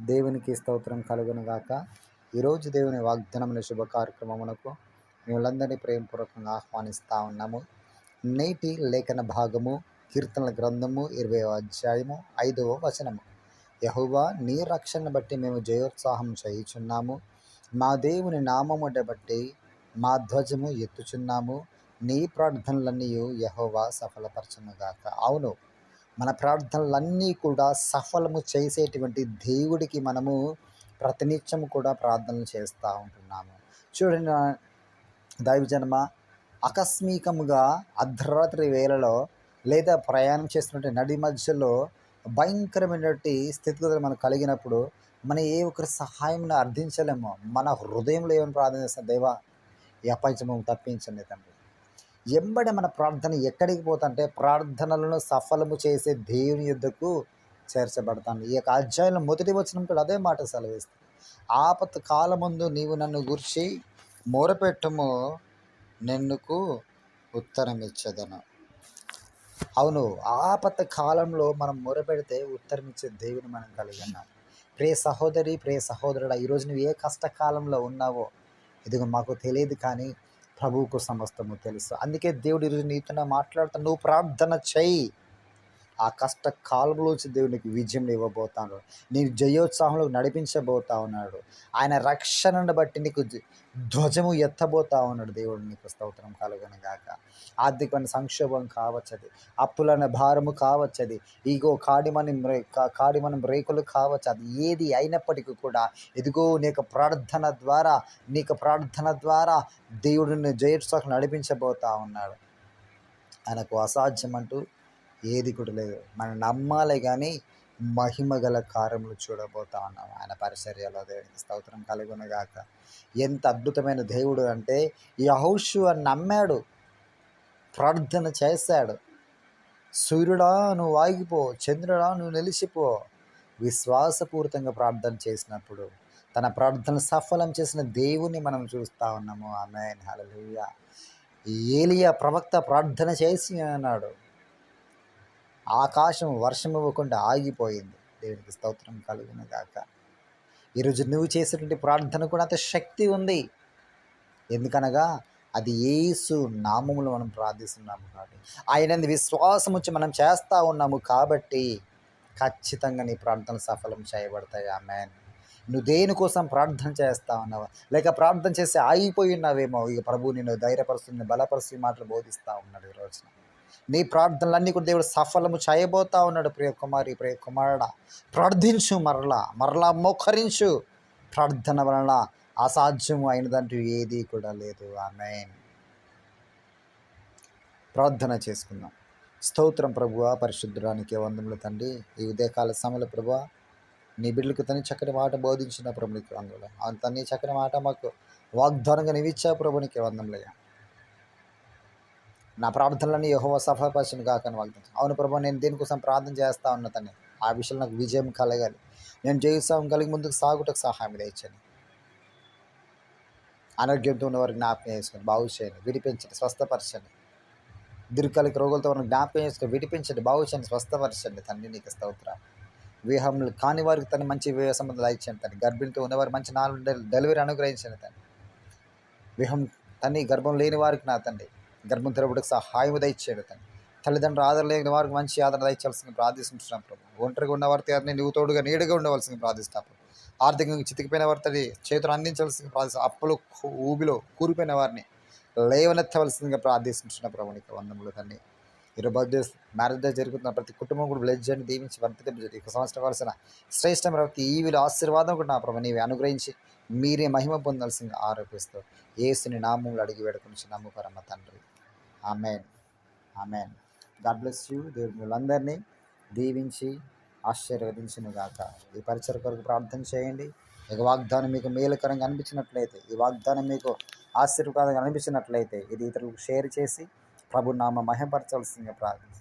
దేవునికి స్తోత్రం కలుగును గాక. ఈరోజు దేవుని వాగ్దానముల శుభ కార్యక్రమమునకు మిమ్మల్ందరినీ ప్రేమపూర్వకంగా ఆహ్వానిస్తూ ఉన్నాము. నేటి లేఖన భాగము కీర్తనల గ్రంథము 20వ అధ్యాయము 5వ వచనము. యెహోవా నీ రక్షణ బట్టి మేము జయోత్సాహం చేయుచున్నాము, మా దేవుని నామముట బట్టి మా ధ్వజము ఎత్తుచున్నాము, నీ ప్రార్థనలన్నీ యెహోవా సఫలపరచునుగాక. అవును, మన ప్రార్థనలన్నీ కూడా సఫలము చేసేటువంటి దేవుడికి మనము ప్రతినిత్యం కూడా ప్రార్థనలు చేస్తూ ఉంటున్నాము. చూడండి దైవజనమ, ఆకస్మికముగా అర్ధరాత్రి వేళలో లేదా ప్రయాణం చేస్తున్నటువంటి నడి మధ్యలో భయంకరమైనటువంటి స్థితిగతులు మనకు కలిగినప్పుడు మనం ఏ ఒక్కరి సహాయం అర్థించలేము. మన హృదయంలో ఏమైనా ప్రార్థన చేస్తాం, దేవా ఈ అపంచము తప్పించండి తండ్రి. ఎంబడి మన ప్రార్థన ఎక్కడికి పోతుంటే ప్రార్థనలను సఫలము చేసే దేవుని యుద్ధకు చేర్చబడతాను. ఈ యొక్క అధ్యాయంలో మొదటి వచనం కూడా అదే మాట సెలవిస్తుంది. ఆపత్ కాలముందు నీవు నన్ను గుర్చి మొరపెట్టుము, నిన్నుకు ఉత్తరం ఇచ్చేదను. అవును, ఆపత్ కాలంలో మనం మొరపెడితే ఉత్తరం ఇచ్చే దేవుని మనం కలిగి ఉన్నాం. ప్రియ సహోదరి, ప్రియ సహోదరుడా, ఈరోజు నువ్వు ఏ కష్టకాలంలో ఉన్నావో ఇదిగో మాకు తెలియదు, కానీ ప్రభువుకు సమస్తము తెలుసు. అందుకే దేవుడు ఈరోజు నీతో మాట్లాడుతూ నువ్వు ప్రార్థన చెయ్యి. ఆ కష్టకాలంలోంచి దేవునికి విజయం ఇవ్వబోతాడు. నీ జయోత్సాహంలో నడిపించబోతా ఉన్నాడు. ఆయన రక్షణను బట్టి నీకు ధ్వజము ఎత్తబోతా ఉన్నాడు. దేవుడు నీకు స్తోత్రం కలుగును గాక. ఆర్థికమైన సంక్షోభం కావచ్చది, అప్పులనే భారము కావచ్చది, ఈగో కాడిమనం రేకులు కావచ్చు, అది ఏది అయినప్పటికీ కూడా ఇదిగో నీకు ప్రార్థన ద్వారా దేవుడిని జయోత్సాహం నడిపించబోతా ఉన్నాడు. ఆయనకు అసాధ్యం అంటూ ఏది కూడా లేదు. మనం నమ్మాలి, కానీ మహిమ గల కార్యములు చూడబోతా ఉన్నాం ఆయన పరిచర్యలో. దేవునికి స్తోత్రం కలుగును గాక. ఎంత అద్భుతమైన దేవుడు అంటే, యెహోషువ నమ్మాడు, ప్రార్థన చేశాడు. సూర్యుడా నువ్వు ఆగిపో, చంద్రుడా నువ్వు నిలిచిపో. విశ్వాసపూరితంగా ప్రార్థన చేసినప్పుడు తన ప్రార్థన సఫలం చేసిన దేవుని మనం చూస్తూ ఉన్నాము. ఆమేన్, హల్లెలూయా. ఏలియా ప్రవక్త ప్రార్థన చేసి అన్నాడు, ఆకాశం వర్షం ఇవ్వకుండా ఆగిపోయింది. దేవునికి స్తోత్రం కలుగును గాక. ఈరోజు నువ్వు చేసేటువంటి ప్రార్థన కూడా అంత శక్తి ఉంది. ఎందుకనగా అది యేసు నామములో మనం ప్రార్థిస్తున్నాము కాబట్టి, ఆయన విశ్వాసం వచ్చి మనం చేస్తూ ఉన్నాము కాబట్టి ఖచ్చితంగా నీ ప్రార్థనలు సఫలం చేయబడతాయి. ఆమేన్. నువ్వు దేనికోసం ప్రార్థన చేస్తూ ఉన్నావా, లేక ప్రార్థన చేసి ఆగిపోయి ఉన్నావేమో, ఇక ప్రభువు నిన్ను ధైర్యపరుస్తుంది, బలపరుస్తుంది మాటలు బోధిస్తూ ఉన్నాడు. ఈ రోజున నీ ప్రార్థనలన్నీ కూడా దేవుడు సఫలము చేయబోతా ఉన్నాడు. ప్రియ కుమారి, ప్రియ కుమారుడా, ప్రార్థించు, మరలా మోకరించు. ప్రార్థన వలన అసాధ్యము అయినదంటూ ఏది కూడా లేదు. ఆమేన్. ప్రార్థన చేసుకుందాం. స్తోత్రం ప్రభువా, పరిశుద్ధుడానికి వందములు తండ్రి. ఈ ఉదయకాల సమయంలో ప్రభువా, నీ బిడ్డలకు తని చక్కని మాట బోధించిన ప్రభునికి వందములు. తన్ని చక్కని మాట మాకు వాగ్దానంగా నీవిచ్చా ప్రభునికి వందములయ్యా. నా ప్రార్థనలన్నీ యెహోవా సఫలపరచును గాక అని వాగ్దానం. అవును ప్రభు, నేను దేనికోసం ప్రార్థన చేస్తూ ఉన్నా తండ్రి, ఆ విషయంలో నాకు విజయం కలగాలి. నేను జయోత్సాహం కలిగి ముందుకు సాగుటకు సహాయం దయచండి. అనారోగ్యంతో ఉన్నవారికి జ్ఞాపకం చేసుకొని బాగు చేయండి, విడిపించండి, స్వస్థపరచండి. దీర్ఘకాలిక రోగులతో ఉన్న జ్ఞాపకం చేసుకొని విడిపించండి, బాగు చేయండి, స్వస్థపరచండి. తండ్రి నీకు స్తోత్రం. వివాహములు కాని వారికి తను మంచి వివాహ సంబంధాలు ఇచ్చండి తండ్రి. గర్భిణితో ఉన్నవారు మంచి 4 డెలివరీ అనుగ్రహించండి తండ్రి. వివాహం తన్ని గర్భం లేని వారికి నా తండ్రి గర్భం తెరవడానికి సహాయం దయచేయండి తండ్రి. తల్లిదండ్రులు ఆదరణ లేని వారికి మంచి ఆదరణ దయచేయాల్సింది ప్రార్థిస్తున్నాం ప్రభు. ఒంటరిగా ఉన్న వారి తయారిని నువ్వు తోడుగా నీడగా ఉండవలసింది ప్రార్థిస్తాం ప్రభు. ఆర్థికంగా చితికిపోయిన వారి తల్లి చేతులు అందించవలసింది ప్రార్థిస్తాం. అప్పులు ఊబిలో కూరిపోయిన వారిని లేవనెత్తవలసిందిగా ప్రార్థిస్తున్న ప్రభు నీకు వందములు తండ్రి. ఈరోజు బర్త్డేస్, మ్యారేజ్ డే జరుగుతున్న ప్రతి కుటుంబం కూడా బ్లెస్ చేయండి, దీవించి వర్తింపజేయండి. ఈ సంవత్సరం కావాల్సిన శ్రేష్టమైన ప్రతి ఈవిల ఆశీర్వాదం కూడా నా ప్రభు నీవే అనుగ్రహించి మీరే మహిమ పొందాల్సిందిగా ఆరోపిస్తూ యేసుని నామములో అడిగి వేడుకొనుచున్నాము పరమ తండ్రి. Amen, amen. God bless you. దేవుడు మిమ్మల్ందరినీ దీవించి ఆశీర్వదించును గాక. ఈ పరిచయ కొరకు ప్రార్థన చేయండి. ఇక వాగ్దానం మీకు మేలుకరంగా అనిపించినట్లయితే, ఈ వాగ్దానం మీకు ఆశీర్వాదంగా అనిపించినట్లయితే ఇది ఇతరులకు షేర్ చేసి ప్రభు నామ మహిమపరచవలసిందిగా ప్రార్థిస్తాను.